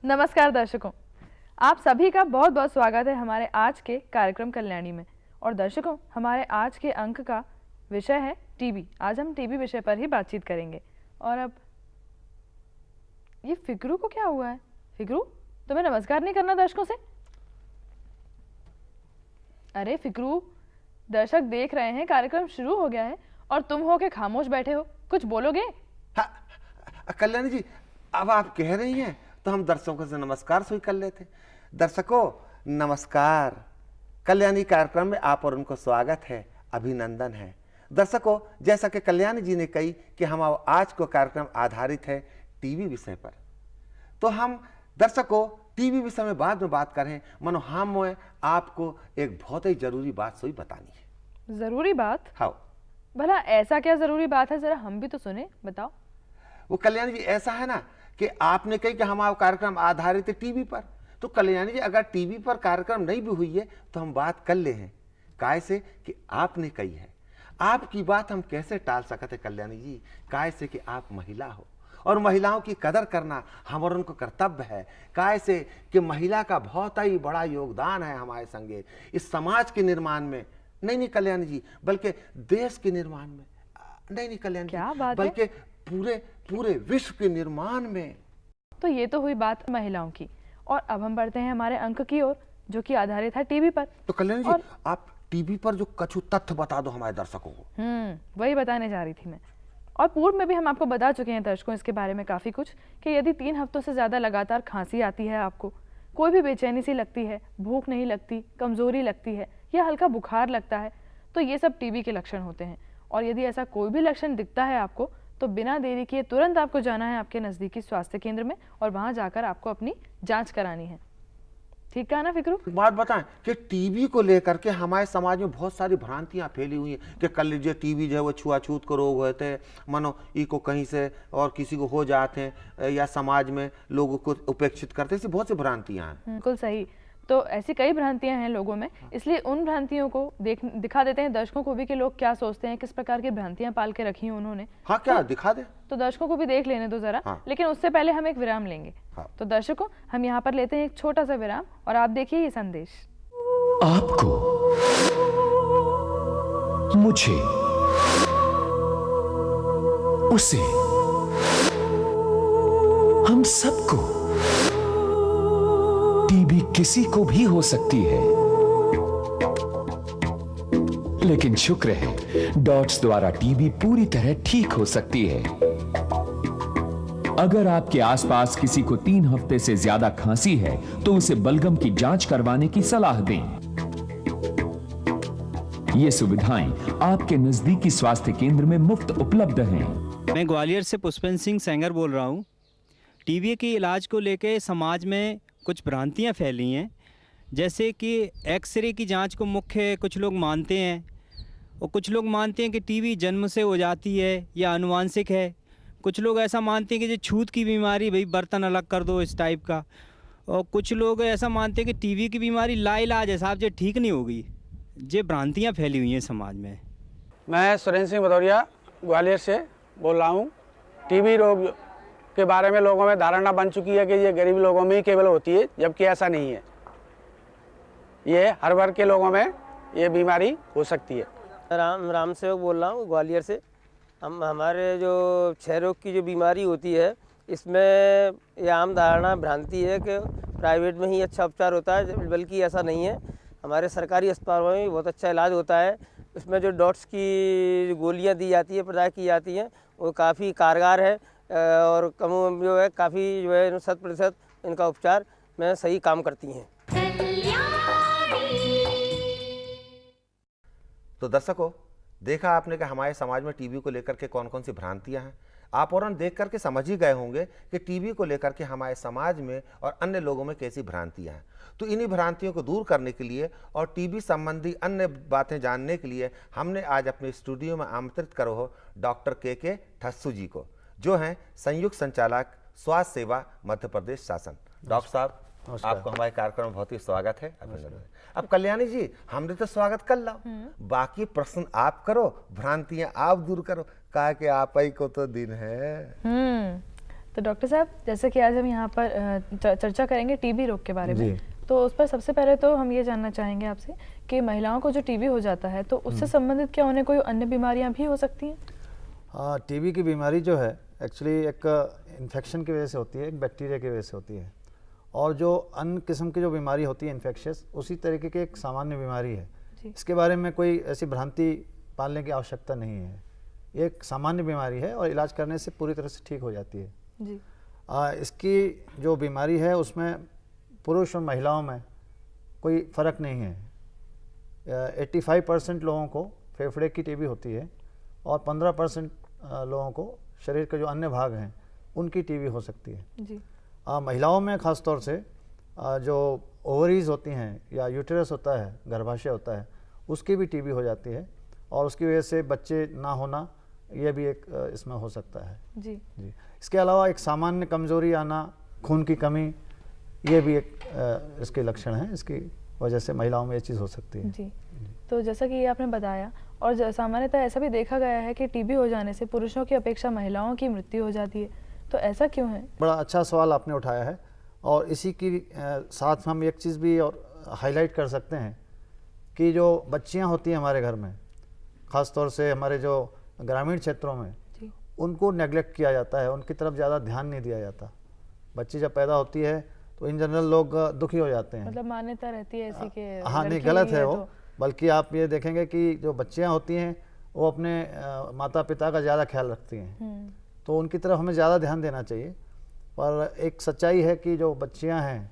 नमस्कार दर्शकों, आप सभी का बहुत बहुत स्वागत है हमारे आज के कार्यक्रम कल्याणी में। और दर्शकों, हमारे आज के अंक का विषय है टीबी। आज हम टीबी विषय पर ही बातचीत करेंगे। और अब ये फिक्रू को क्या हुआ है? फिक्रू, तुम्हें नमस्कार नहीं करना दर्शकों से? अरे फिक्रू, दर्शक देख रहे हैं, कार्यक्रम शुरू हो गया है और तुम हो के खामोश बैठे हो, कुछ बोलोगे? हाँ, कल्याणी जी, अब आप कह रही हैं तो हम दर्शकों से नमस्कार स्वीकार कर लेते। दर्शकों नमस्कार, कल्याणी कार्यक्रम में आप और उनको स्वागत है, अभिनंदन है। दर्शकों, जैसा कि कल्याणी जी ने कही कि हम आज को कार्यक्रम आधारित है टीवी विषय पर, तो हम दर्शकों टीवी विषय में बाद में बात करें, मनो हमें आपको एक बहुत ही जरूरी बात सोई बतानी है। जरूरी बात? हाँ। भला ऐसा क्या जरूरी बात है, जरा हम भी तो सुने, बताओ। वो कल्याणी जी, ऐसा है ना कि आपने कही कि हमारा कार्यक्रम आधारित है टीवी पर, तो कल्याणी जी अगर टीवी पर कार्यक्रम नहीं भी हुई है तो हम बात कर ले हैं, काय से कि आपने कही है। आपकी बात हम कैसे टाल सकते कल्याणी जी, काय से कि आप महिला हो और महिलाओं की कदर करना हम और उनको कर्तव्य है। काय से कि महिला का बहुत ही बड़ा योगदान है हमारे संगे इस समाज के निर्माण में, नहीं कल्याणी जी, बल्कि देश के निर्माण में, नहीं कल्याणी जी, बल्कि पूरे विश्व के निर्माण में। तो ये तो हुई बात महिलाओं की, और अब हम बढ़ते हैं हमारे अंक की ओर, जो कि आधारित है टीवी पर। तो कल्याणी जी, आप टीवी पर जो कछु तथ्य बता दो हमारे दर्शकों को। वही बताने जा रही थी मैं। और पूर्व में भी हम आपको बता चुके हैं दर्शकों इसके बारे में काफी कुछ, कि यदि 3 हफ्तों से ज्यादा लगातार खांसी आती है, आपको कोई भी बेचैनी सी लगती है, भूख नहीं लगती, कमजोरी लगती है या हल्का बुखार लगता है, तो ये सब टीबी के लक्षण होते हैं। और यदि ऐसा कोई भी लक्षण दिखता है आपको, तो बिना देरी किए तुरंत आपको जाना है आपके नजदीकी स्वास्थ्य केंद्र में और वहां जाकर आपको अपनी जांच करानी है। ठीक कहा ना फिक्रू? बात बताएं कि टीबी को लेकर के हमारे समाज में बहुत सारी भ्रांतियां फैली हुई हैं कि कल जो टीबी जो है वो छुआछूत को रोग होते हैं, मानो ई को कहीं से और किसी को हो जाते हैं या समाज में लोगों को उपेक्षित करते हैं, ऐसी बहुत सी भ्रांतियां हैं। बिल्कुल सही। तो ऐसी कई भ्रांतियां हैं लोगों में, इसलिए उन भ्रांतियों को दिखा देते हैं दर्शकों को भी कि लोग क्या सोचते हैं, किस प्रकार की भ्रांतियां पाल के रखी हैं उन्होंने। हाँ, क्या दिखा दे? तो दर्शकों को भी देख लेने दो जरा। हाँ। लेकिन उससे पहले हम एक विराम लेंगे। हाँ। तो दर्शकों, हम यहाँ पर लेते हैं एक छोटा सा विराम और आप देखिए ये संदेश। आपको, मुझे, उसे, हम सबको टीबी किसी को भी हो सकती है, लेकिन शुक्र है डॉट्स द्वारा टीबी पूरी तरह ठीक हो सकती है। अगर आपके आसपास किसी को 3 हफ्ते से ज्यादा खांसी है तो उसे बलगम की जांच करवाने की सलाह दें। ये सुविधाएं आपके नजदीकी स्वास्थ्य केंद्र में मुफ्त उपलब्ध हैं। मैं ग्वालियर से पुष्पेंद्र सिंह सेंगर बोल रहा हूँ। टीबी के इलाज को लेकर समाज में कुछ भ्रांतियाँ फैली हैं, जैसे कि एक्सरे की जांच को मुख्य कुछ लोग मानते हैं और कुछ लोग मानते हैं कि टीबी जन्म से हो जाती है या आनुवांशिक है। कुछ लोग ऐसा मानते हैं कि जो छूत की बीमारी, भाई बर्तन अलग कर दो, इस टाइप का। और कुछ लोग ऐसा मानते हैं कि टीबी की बीमारी लाइलाज है साहब, जो ठीक नहीं होगी। ये भ्रांतियाँ फैली हुई हैं समाज में। मैं सुरेंद्र सिंह भदौरिया ग्वालियर से बोल रहा हूँ। टीबी रोग के बारे में लोगों में धारणा बन चुकी है कि ये गरीब लोगों में ही केवल होती है, जबकि ऐसा नहीं है। ये हर वर्ग के लोगों में ये बीमारी हो सकती है। राम सेवक बोल रहा हूँ ग्वालियर से। हमारे जो क्षय रोग की जो बीमारी होती है, इसमें ये आम धारणा भ्रांति है कि प्राइवेट में ही अच्छा उपचार होता है, बल्कि ऐसा नहीं है। हमारे सरकारी अस्पतालों में भी बहुत अच्छा इलाज होता है। इसमें जो डॉट्स की गोलियाँ दी जाती है, प्रदान की जाती हैं, वो काफ़ी कारगर है और कम जो है काफ़ी जो है 100% इनका उपचार में सही काम करती हैं। तो दर्शकों, देखा आपने कि हमारे समाज में टीबी को लेकर के कौन कौन सी भ्रांतियां हैं। आप और देख करके समझ ही गए होंगे कि टीबी को लेकर के हमारे समाज में और अन्य लोगों में कैसी भ्रांतियां हैं। तो इन्हीं भ्रांतियों को दूर करने के लिए और टीबी संबंधी अन्य बातें जानने के लिए हमने आज अपने स्टूडियो में आमंत्रित करो हो डॉक्टर के ठस्सू जी को, जो हैं संयुक्त संचालक स्वास्थ्य सेवा मध्य प्रदेश शासन। डॉक्टर साहब, आपको हमारे कार्यक्रम में बहुत ही स्वागत है। अब कल्याणी जी, हमने तो स्वागत कर लो, बाकी प्रश्न आप करो, भ्रांतियां आप दूर करो, कहा कि आप ही को तो दिन है। तो डॉक्टर साहब, जैसे कि आज हम यहाँ पर चर्चा करेंगे टीबी रोग के बारे में, जी। तो उस पर सबसे पहले तो हम ये जानना चाहेंगे आपसे कि महिलाओं को जो टीबी हो जाता है तो उससे संबंधित क्या उन्हें कोई अन्य बीमारियां भी हो सकती हैं? हाँ, टीबी की बीमारी जो है एक्चुअली एक इन्फेक्शन की वजह से होती है, एक बैक्टीरिया की वजह से होती है। और जो अन्य किस्म की जो बीमारी होती है इन्फेक्शियस, उसी तरीके की एक सामान्य बीमारी है। जी। इसके बारे में कोई ऐसी भ्रांति पालने की आवश्यकता नहीं है। ये एक सामान्य बीमारी है और इलाज करने से पूरी तरह से ठीक हो जाती है। जी। इसकी जो बीमारी है उसमें पुरुष और महिलाओं में कोई फ़र्क नहीं है। 85% लोगों को फेफड़े की टीबी होती है और 15% लोगों को शरीर के जो अन्य भाग हैं उनकी टीबी हो सकती है। जी। महिलाओं में ख़ास तौर से जो ओवरीज होती हैं या यूटेरस होता है, गर्भाशय होता है, उसकी भी टीबी हो जाती है और उसकी वजह से बच्चे ना होना, ये भी एक इसमें हो सकता है। जी। जी। इसके अलावा एक सामान्य कमज़ोरी आना, खून की कमी, ये भी एक इसके लक्षण हैं। इसकी वजह से महिलाओं में ये चीज़ हो सकती है। जी। तो जैसा कि ये आपने बताया, और सामान्यतः ऐसा भी देखा गया है कि टीबी हो जाने से पुरुषों की अपेक्षा महिलाओं की मृत्यु हो जाती है, तो ऐसा क्यों है? बड़ा अच्छा सवाल आपने उठाया है और इसी की साथ हम एक चीज़ भी और हाईलाइट कर सकते हैं कि जो बच्चियां होती हैं हमारे घर में, ख़ास तौर से हमारे जो ग्रामीण क्षेत्रों में, उनको नेग्लेक्ट किया जाता है, उनकी तरफ ज़्यादा ध्यान नहीं दिया जाता। बच्ची जब पैदा होती है तो इन जनरल लोग दुखी हो जाते हैं। मतलब मान्यता रहती है ऐसी कि हाँ, नहीं, गलत है वो। बल्कि आप ये देखेंगे कि जो बच्चियां होती हैं वो अपने माता पिता का ज़्यादा ख्याल रखती हैं, तो उनकी तरफ हमें ज़्यादा ध्यान देना चाहिए। पर एक सच्चाई है कि जो बच्चियां हैं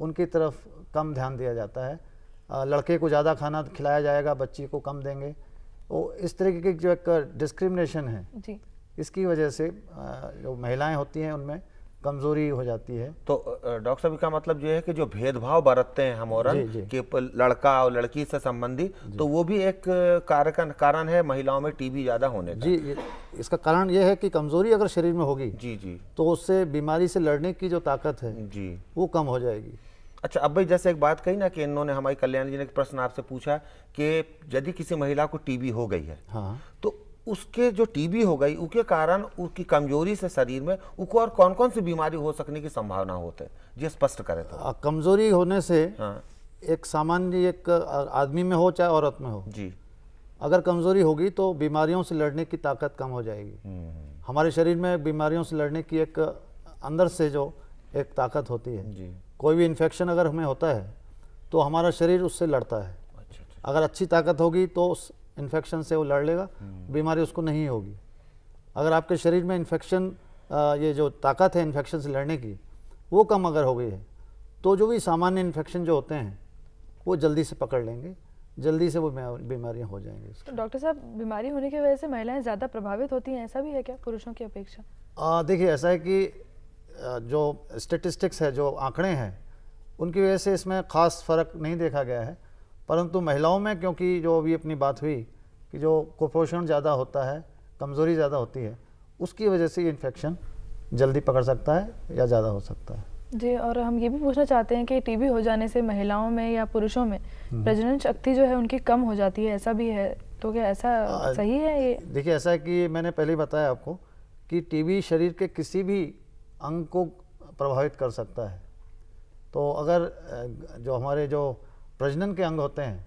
उनकी तरफ कम ध्यान दिया जाता है। लड़के को ज़्यादा खाना खिलाया जाएगा, बच्ची को कम देंगे। वो इस तरीके की जो एक डिस्क्रिमिनेशन है जी, इसकी वजह से जो महिलाएं होती हैं उनमें कमजोरी हो जाती है। तो डॉक्टर साहब का मतलब ये है कि जो भेदभाव बरतते हैं हम औरत कि लड़का और लड़की से संबंधित, तो वो भी एक कारण है महिलाओं में टीबी ज्यादा होने का। जी, इसका कारण ये है कि कमजोरी अगर शरीर में होगी जी तो उससे बीमारी से लड़ने की जो ताकत है जी वो कम हो जाएगी। अच्छा, अब भाई जैसे एक बात कही ना कि इन्होंने, हमारी कल्याण जी ने एक प्रश्न आपसे पूछा कि यदि किसी महिला को टीबी हो गई है, हाँ, तो उसके जो टीबी हो गई उसके कारण उसकी कमजोरी से शरीर में उसको और कौन कौन सी बीमारी हो सकने की संभावना होते है, ये स्पष्ट करें तो। कमजोरी होने से हाँ, एक सामान्य एक आदमी में हो चाहे औरत में हो जी, अगर कमजोरी होगी तो बीमारियों से लड़ने की ताकत कम हो जाएगी। हमारे शरीर में बीमारियों से लड़ने की एक अंदर से जो एक ताकत होती है जी। कोई भी इन्फेक्शन अगर हमें होता है तो हमारा शरीर उससे लड़ता है। अच्छा। अगर अच्छी ताकत होगी तो उस इन्फेक्शन से वो लड़ लेगा, बीमारी उसको नहीं होगी। अगर आपके शरीर में इन्फेक्शन, ये जो ताकत है इन्फेक्शन से लड़ने की, वो कम अगर हो गई है तो जो भी सामान्य इन्फेक्शन जो होते हैं वो जल्दी से पकड़ लेंगे, जल्दी से वो बीमारियां हो जाएंगी। तो डॉक्टर साहब, बीमारी होने की वजह से महिलाएं ज़्यादा प्रभावित होती हैं, ऐसा भी है क्या पुरुषों की अपेक्षा? देखिए, ऐसा है कि जो स्टेटिस्टिक्स है, जो आंकड़े हैं, उनकी वजह से इसमें ख़ास फ़र्क नहीं देखा गया है। परंतु महिलाओं में, क्योंकि जो अभी अपनी बात हुई कि जो कुपोषण ज़्यादा होता है, कमज़ोरी ज़्यादा होती है, उसकी वजह से ये इन्फेक्शन जल्दी पकड़ सकता है या ज़्यादा हो सकता है। जी, और हम ये भी पूछना चाहते हैं कि टीबी हो जाने से महिलाओं में या पुरुषों में प्रजनन शक्ति जो है उनकी कम हो जाती है, ऐसा भी है, तो क्या ऐसा सही है ये? देखिए, ऐसा है कि मैंने पहले ही बताया आपको कि टीबी शरीर के किसी भी अंग को प्रभावित कर सकता है। तो अगर जो हमारे जो प्रजनन के अंग होते हैं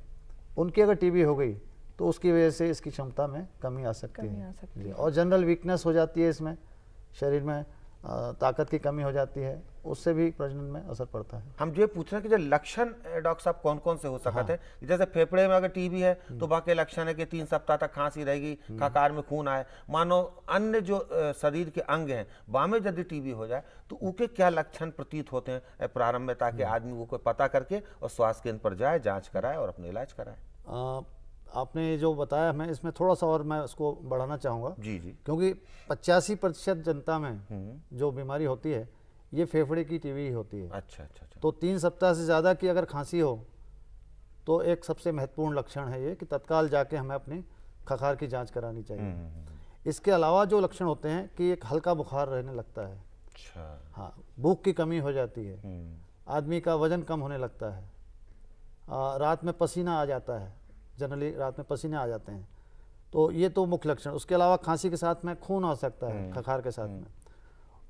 उनकी अगर टीबी हो गई तो उसकी वजह से इसकी क्षमता में कमी आ सकती है और जनरल वीकनेस हो जाती है, इसमें शरीर में ताकत की कमी हो जाती है, उससे भी प्रजनन में असर पड़ता है। हम ये पूछ रहे हैं कि जो लक्षण डॉक्टर साहब कौन कौन से हो सकते हैं? जैसे फेफड़े में अगर टीबी है तो बाकी लक्षण है कि 3 सप्ताह तक खांसी रहेगी, खकार में खून आए। मानो अन्य जो शरीर के अंग हैं बामें यदि टीबी हो जाए तो उनके क्या लक्षण प्रतीत होते हैं प्रारंभ में, ताकि आदमी वो पता करके और स्वास्थ्य केंद्र पर जाए, जाँच कराए और अपना इलाज कराए। आपने जो बताया, मैं इसमें थोड़ा सा और मैं उसको बढ़ाना चाहूँगा। जी, क्योंकि 85% जनता में जो बीमारी होती है ये फेफड़े की टीबी होती है। अच्छा। तो 3 सप्ताह से ज़्यादा की अगर खांसी हो तो एक सबसे महत्वपूर्ण लक्षण है ये कि तत्काल जाके हमें अपनी खखार की जांच करानी चाहिए। इसके अलावा जो लक्षण होते हैं कि एक हल्का बुखार रहने लगता है। अच्छा। हाँ, भूख की कमी हो जाती है, आदमी का वजन कम होने लगता है, रात में पसीना आ जाता है, जनरली रात में पसीने आ जाते हैं। तो ये तो मुख्य लक्षण। उसके अलावा खांसी के साथ में खून आ सकता है, खखार के साथ में।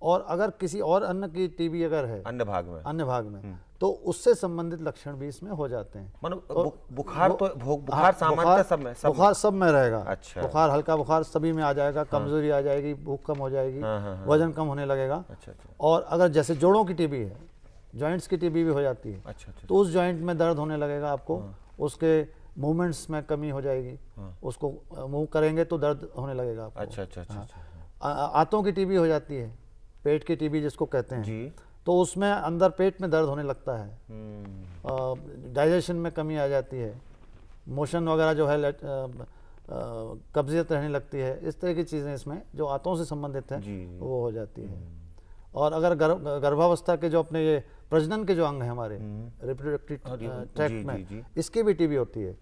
और अगर किसी और अन्न की टीबी अगर है अन्य भाग में तो उससे संबंधित लक्षण भी इसमें हो जाते हैं। मतलब बुखार तो बुखार सामान्यतः बुखार सब में रहेगा। अच्छा। बुखार, हल्का बुखार सभी में आ जाएगा, कमजोरी आ जाएगी, भूख कम हो जाएगी, वजन कम होने लगेगा। अच्छा। और अगर जैसे जोड़ों की टीबी है, जॉइंट्स की टीबी भी हो जाती है, अच्छा। तो उस जॉइंट में दर्द होने लगेगा आपको, उसके मूवमेंट्स में कमी हो जाएगी, उसको मूव करेंगे तो दर्द होने लगेगा आपको। अच्छा। आंतों की टीबी हो जाती है, पेट की टीबी जिसको कहते हैं जी। तो उसमें अंदर पेट में दर्द होने लगता है, डाइजेशन में कमी आ जाती है, मोशन वगैरह जो है कब्जियत रहने लगती है। इस तरह की चीज़ें इसमें जो आंतों से संबंधित हैं वो हो जाती है। और अगर गर्भावस्था के जो अपने ये प्रजनन के जो अंग हैं हमारे रिप्रोडक्टिव ट्रैक्ट में, इसकी भी टीबी होती है।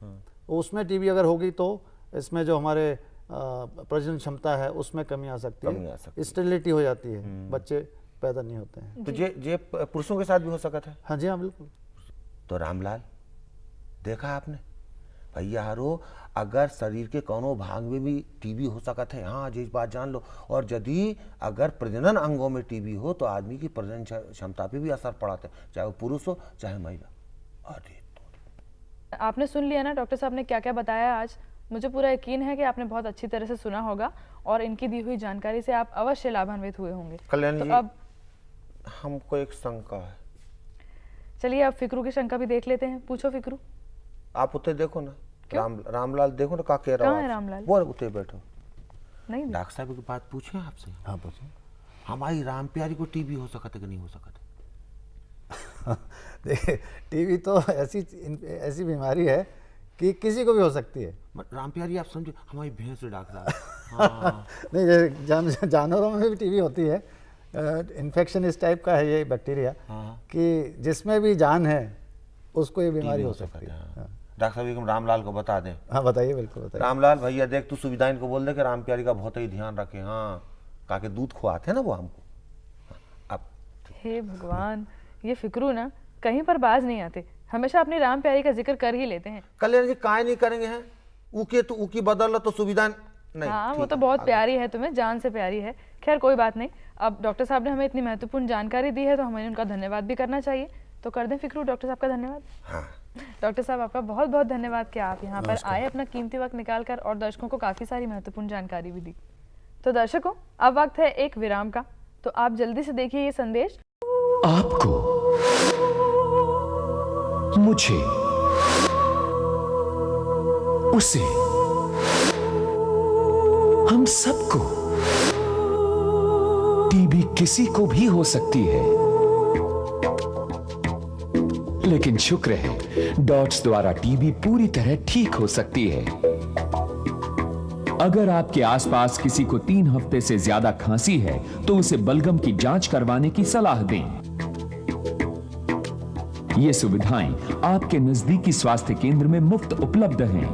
उसमें टीबी अगर होगी तो इसमें जो हमारे प्रजनन क्षमता है उसमें कमी आ सकती है, स्टेरिलिटी हो जाती है, बच्चे पैदा नहीं होते हैं। तो ये पुरुषों के साथ भी हो सकता है? हाँ जी, हाँ बिल्कुल। तो रामलाल देखा आपने भैया हारो, अगर शरीर के कोनो भाग में भी टीबी हो सकता है, हाँ जी, इस बात जान लो। और यदि अगर प्रजनन अंगों में टीबी हो तो आदमी की प्रजनन क्षमता पे भी असर पड़ता है, चाहे वो पुरुष हो चाहे महिला। अरे आपने सुन लिया ना डॉक्टर साहब ने क्या क्या बताया आज। मुझे पूरा यकीन है कि आपने बहुत अच्छी तरह से सुना होगा और इनकी दी हुई जानकारी से आप अवश्य लाभान्वित हुए होंगे। कल्याण तो जी, अब हमको एक शंका है। चलिए अब फिक्रू की शंका भी देख लेते हैं। पूछो फिक्रू। आप उते देखो ना, रामलाल देखो ना, का कह रहा कहाँ है रामलाल? वो उते बैठो। नहीं डॉक्टर साहब की बात पूछे आपसे। हाँ पूछो। हमारी राम प्यारी को टीबी हो सकता है कि नहीं हो सकता? देखिए, टीबी तो ऐसी बीमारी है कि किसी को भी हो सकती है। राम प्यारी आप समझो, हमारी भैंस है डॉक्टर साहब। नहीं, जैसे जानवरों में भी टीबी होती है। इन्फेक्शन इस टाइप का है ये बैक्टीरिया कि जिसमें भी जान है उसको ये बीमारी हो सकती है। डॉक्टर साहब एकदम रामलाल को बता दें। हाँ बताइए, बिल्कुल बताइए। रामलाल भैया देख, तू सुविधाएं को बोल दे कि राम प्यारी का बहुत ही ध्यान रखे। हाँ, काके दूध खुआते हैं ना वो हमको। अब हे भगवान, ये फिक्रू ना कहीं पर बाज नहीं आते, हमेशा अपनी राम प्यारी का जिक्र कर ही लेते हैं। कल्याण जी काय नहीं करेंगे हैं, ऊके तो ऊकी बदल तो सुविधा नहीं। हाँ, वो तो बहुत प्यारी है, तुम्हें जान से प्यारी है। खैर कोई बात नहीं। अब डॉक्टर साहब ने हमें इतनी महत्वपूर्ण जानकारी दी है तो हमें उनका धन्यवाद भी करना चाहिए। तो कर दें फिक्रू डॉक्टर साहब का धन्यवाद। हाँ। डॉक्टर साहब आपका बहुत बहुत धन्यवाद कि आप यहाँ पर आए, अपना कीमती वक्त निकाल कर और दर्शकों को काफ़ी सारी महत्वपूर्ण जानकारी भी दी। तो दर्शकों, अब वक्त है एक विराम का, तो आप जल्दी से देखिए ये संदेश। आपको, मुझे, उसे, हम सबको टीबी किसी को भी हो सकती है, लेकिन शुक्र है डॉट्स द्वारा टीबी पूरी तरह ठीक हो सकती है। अगर आपके आसपास किसी को 3 हफ्ते से ज्यादा खांसी है तो उसे बलगम की जांच करवाने की सलाह दें। ये सुविधाएं आपके नजदीकी स्वास्थ्य केंद्र में मुफ्त उपलब्ध हैं।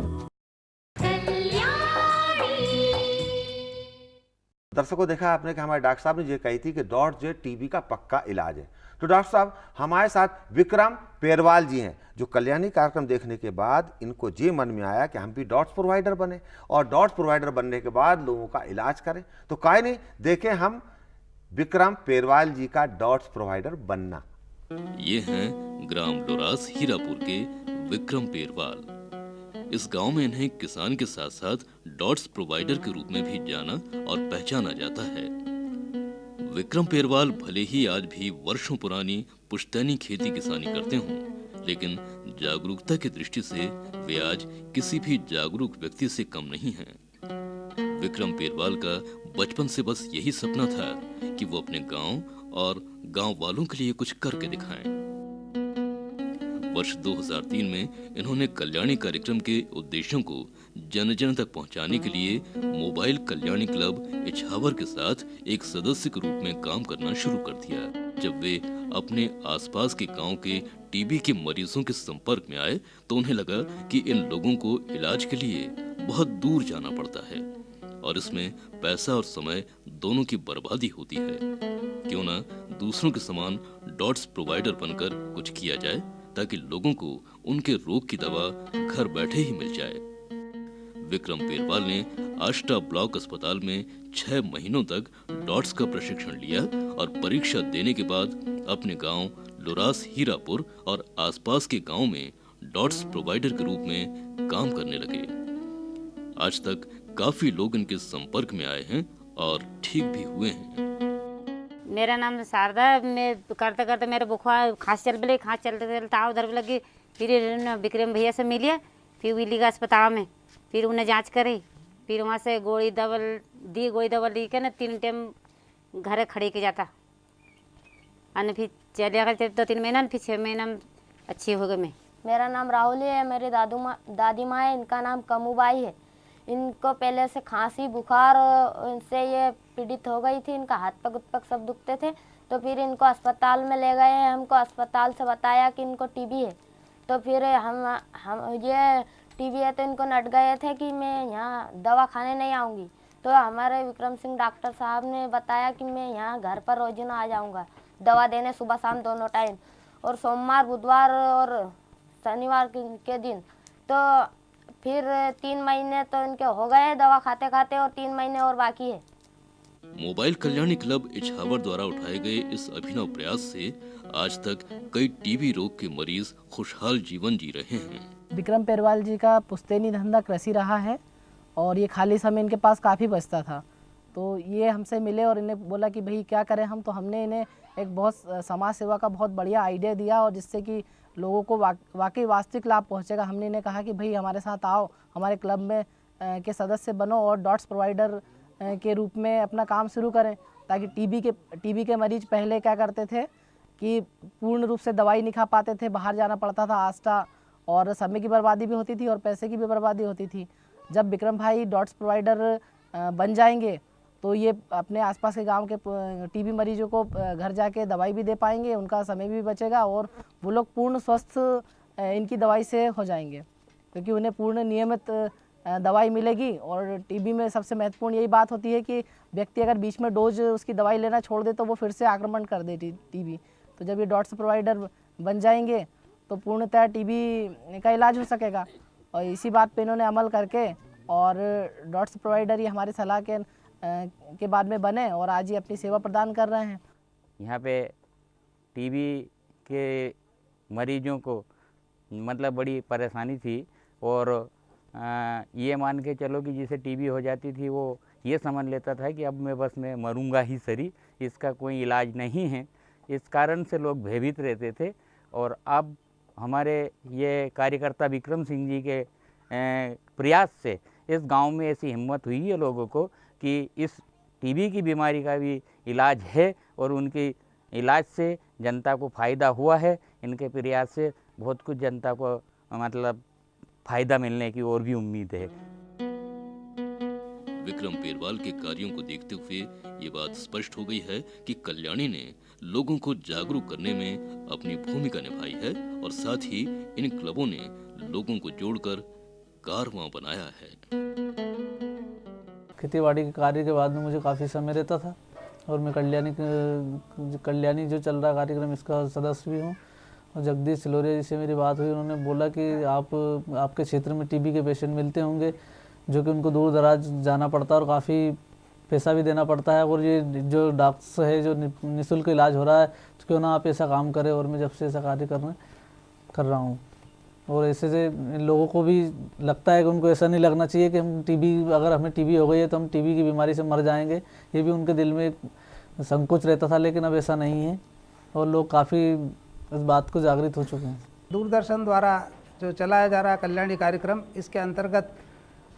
दर्शकों, देखा आपने कि हमारे डॉक्टर साहब ने ये कही थी कि डॉट्स जो टीबी का पक्का इलाज है। तो डॉक्टर साहब हमारे साथ विक्रम पेरवाल जी हैं, जो कल्याणी कार्यक्रम देखने के बाद इनको ये मन में आया कि हम भी डॉट्स प्रोवाइडर बने और डॉट्स प्रोवाइडर बनने के बाद लोगों का इलाज करें। तो काय नहीं, देखें हम विक्रम पेरवाल जी का डॉट्स प्रोवाइडर बनना। ये हैं ग्राम लोरास हीरापुर के विक्रम पेरवाल। इस गांव में इन्हें किसान के साथ साथ डॉट्स प्रोवाइडर के रूप में भी जाना और पहचाना जाता है। विक्रम पेरवाल भले ही आज भी वर्षों पुरानी पुश्तैनी खेती किसानी करते हों, लेकिन जागरूकता की दृष्टि से वे आज किसी भी जागरूक व्यक्ति से कम नहीं हैं। विक्रम पेरवाल का बचपन से बस यही सपना था कि वो अपने गांव और गांव वालों के लिए कुछ करके दिखाएं। वर्ष 2003 में इन्होंने कल्याणी कार्यक्रम के उद्देश्यों को जन जन तक पहुंचाने के लिए मोबाइल कल्याणी क्लब इछावर के साथ एक सदस्य के रूप में काम करना शुरू कर दिया। जब वे अपने आसपास के गांव के टीबी के मरीजों के संपर्क में आए तो उन्हें लगा कि इन लोगों को इलाज के लिए बहुत दूर जाना पड़ता है और इसमें पैसा और समय दोनों की बर्बादी होती है। क्यों ना दूसरों के समान डॉट्स प्रोवाइडर बनकर कुछ किया जाए ताकि लोगों को उनके रोग की दवा घर बैठे ही मिल जाए। विक्रम पेरवाल ने आष्टा ब्लॉक अस्पताल में 6 महीनों तक डॉट्स का प्रशिक्षण लिया और परीक्षा देने के बाद अपने गांव लोरास हीरापुर और आसपास के गांव में डॉट्स प्रोवाइडर के रूप में काम करने लगे। आज तक काफी लोग इनके संपर्क में आए हैं और ठीक भी हुए हैं। मेरा नाम शारदा है। मैं करते करते मेरे बुखार खांस चलते चलते ताव धर लगी। फिर विक्रम भैया से मिलिए, फिर विली का अस्पताल में, फिर उन्हें जांच करी, फिर वहाँ से गोली दवा ली के ना 3 टाइम घर खड़े के जाता और फिर चले गए 2-3 महीना, फिर 6 महीना में अच्छी हो गई। मैं मेरा नाम राहुल है। मेरी दादी माँ है, इनका नाम कमूबाई है। इनको पहले से खांसी बुखार से ये पीड़ित हो गई थी। इनका हाथ पग सब दुखते थे। तो फिर इनको अस्पताल में ले गए। हमको अस्पताल से बताया कि इनको टीबी है। तो फिर हम ये टीबी है तो इनको नट गए थे कि मैं यहाँ दवा खाने नहीं आऊँगी। तो हमारे विक्रम सिंह डॉक्टर साहब ने बताया कि मैं यहाँ घर पर रोजाना आ जाऊँगा दवा देने, सुबह शाम दोनों टाइम, और सोमवार बुधवार और शनिवार के दिन। तो फिर 3 महीने तो इनके हो गए दवा खाते खाते, और 3 महीने और बाकी है। मोबाइल कल्याणी क्लब इछावर द्वारा उठाए गए इस अभिनव प्रयास से आज तक कई टीबी रोग के मरीज खुशहाल जीवन जी रहे हैं। विक्रम पेरवाल जी का पुश्तैनी धंधा कृषि रहा है और ये खाली समय इनके पास काफ़ी बचता था। तो ये हमसे मिले और इन्हें बोला कि भाई क्या करें हम। तो हमने इन्हें एक बहुत समाज सेवा का बहुत बढ़िया आइडिया दिया, और जिससे कि लोगों को वाकई वास्तविक लाभ पहुंचेगा। हमने इन्हें कहा कि भाई हमारे साथ आओ, हमारे क्लब में के सदस्य बनो और डॉट्स प्रोवाइडर के रूप में अपना काम शुरू करें, ताकि टीबी के मरीज पहले क्या करते थे कि पूर्ण रूप से दवाई नहीं खा पाते थे, बाहर जाना पड़ता था आस्था, और समय की बर्बादी भी होती थी और पैसे की भी बर्बादी होती थी। जब विक्रम भाई डॉट्स प्रोवाइडर बन जाएंगे तो ये अपने आसपास के गांव के टीबी मरीजों को घर जाके दवाई भी दे पाएंगे, उनका समय भी बचेगा और वो लोग पूर्ण स्वस्थ इनकी दवाई से हो जाएंगे, क्योंकि उन्हें पूर्ण नियमित दवाई मिलेगी। और टीबी में सबसे महत्वपूर्ण यही बात होती है कि व्यक्ति अगर बीच में डोज उसकी दवाई लेना छोड़ दे तो वो फिर से आक्रमण कर दे टीबी। तो जब ये डॉट्स प्रोवाइडर बन जाएंगे तो पूर्णतः टीबी का इलाज हो सकेगा। और इसी बात पे इन्होंने अमल करके और डॉट्स प्रोवाइडर ये हमारी सलाह के बाद में बने और आज ये अपनी सेवा प्रदान कर रहे हैं। यहाँ पे टीबी के मरीजों को मतलब बड़ी परेशानी थी, और ये मान के चलो कि जिसे टीबी हो जाती थी वो ये समझ लेता था कि अब मैं मरूंगा ही सरी, इसका कोई इलाज नहीं है। इस कारण से लोग भयभीत रहते थे। और अब हमारे ये कार्यकर्ता विक्रम सिंह जी के प्रयास से इस गांव में ऐसी हिम्मत हुई है लोगों को कि इस टीबी की बीमारी का भी इलाज है, और उनके इलाज से जनता को फ़ायदा हुआ है। इनके प्रयास से बहुत कुछ जनता को मतलब फ़ायदा मिलने की और भी उम्मीद है। विक्रम पेरवाल के कार्यों को देखते हुए ये बात स्पष्ट हो गई है कि कल्याणी ने लोगों को जागरूक करने में अपनी भूमिका निभाई है, और साथ ही इन क्लबों ने लोगों को जोड़कर कारवां बनाया है। खेतीबाड़ी के कार्य के बाद में मुझे काफ़ी समय रहता था, और मैं कल्याणी जो चल रहा कार्यक्रम इसका सदस्य भी हूँ। और जगदीश सिलोरिया जी से मेरी बात हुई, उन्होंने बोला कि आपके क्षेत्र में टीबी के पेशेंट मिलते होंगे जो कि उनको दूर दराज जाना पड़ता है और काफ़ी पैसा भी देना पड़ता है, और ये जो डॉक्टर्स है जो निःशुल्क इलाज हो रहा है, तो क्यों ना आप ऐसा काम करें। और मैं जब से ऐसा कार्य कर रहा हूँ, और ऐसे से लोगों को भी लगता है कि उनको ऐसा नहीं लगना चाहिए कि अगर हमें टीबी हो गई है तो हम टीबी की बीमारी से मर जाएंगे। ये भी उनके दिल में संकोच रहता था, लेकिन अब ऐसा नहीं है और लोग काफ़ी इस बात को जागृत हो चुके हैं। दूरदर्शन द्वारा जो चलाया जा रहा है कल्याणी कार्यक्रम, इसके अंतर्गत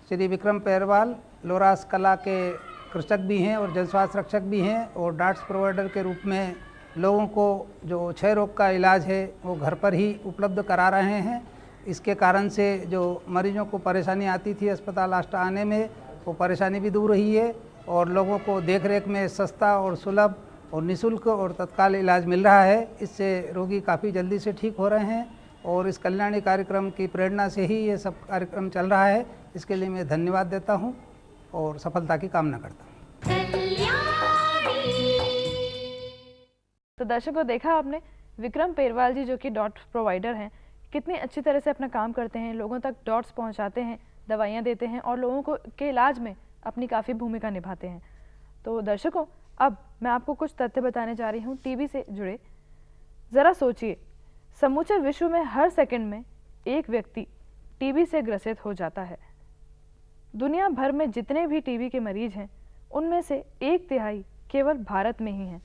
श्री विक्रम पेरवाल लोरास कला के कृषक भी हैं और जन स्वास्थ्य रक्षक भी हैं, और डॉट्स प्रोवाइडर के रूप में लोगों को जो क्षय रोग का इलाज है वो घर पर ही उपलब्ध करा रहे हैं। इसके कारण से जो मरीजों को परेशानी आती थी अस्पताल आस्था आने में, वो परेशानी भी दूर रही है, और लोगों को देखरेख में सस्ता और सुलभ और निःशुल्क और तत्काल इलाज मिल रहा है। इससे रोगी काफ़ी जल्दी से ठीक हो रहे हैं, और इस कल्याणी कार्यक्रम की प्रेरणा से ही ये सब कार्यक्रम चल रहा है। इसके लिए मैं धन्यवाद देता हूँ और सफलता की कामना करता हूँ। तो दर्शकों, देखा आपने विक्रम पेरवाल जी जो कि डॉट्स प्रोवाइडर हैं, कितनी अच्छी तरह से अपना काम करते हैं, लोगों तक डॉट्स पहुंचाते हैं, दवाइयां देते हैं और लोगों को के इलाज में अपनी काफ़ी भूमिका निभाते हैं। तो दर्शकों, अब मैं आपको कुछ तथ्य बताने जा रही हूँ टीबी से जुड़े। ज़रा सोचिए, समूचे विश्व में हर सेकंड में एक व्यक्ति टीबी से ग्रसित हो जाता है। दुनिया भर में जितने भी टीबी के मरीज हैं उनमें से 1/3 केवल भारत में ही हैं।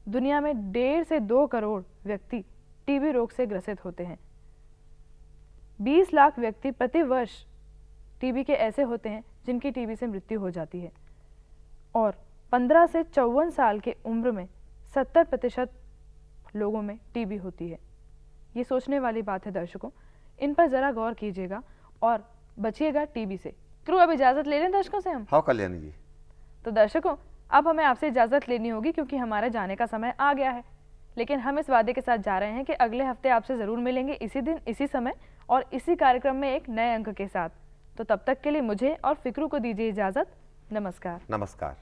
दुनिया में 1.5 से 2 करोड़ व्यक्ति टीबी रोग से ग्रसित होते हैं। 20 लाख व्यक्ति प्रति वर्ष टीबी के ऐसे होते हैं जिनकी टीबी से मृत्यु हो जाती है और 15 से 54 साल के उम्र में 70% लोगों में टीबी होती है। ये सोचने वाली बात है दर्शकों, इन पर ज़रा गौर कीजिएगा और बचिएगा टीबी से। क्रू, अब इजाज़त ले लें दर्शकों से हम? हाँ कल्याणी जी। तो दर्शकों, अब हमें आपसे इजाज़त लेनी होगी क्योंकि हमारे जाने का समय आ गया है। लेकिन हम इस वादे के साथ जा रहे हैं कि अगले हफ्ते आपसे ज़रूर मिलेंगे, इसी दिन इसी समय और इसी कार्यक्रम में एक नए अंक के साथ। तो तब तक के लिए मुझे और फिक्रू को दीजिए इजाज़त। नमस्कार। नमस्कार।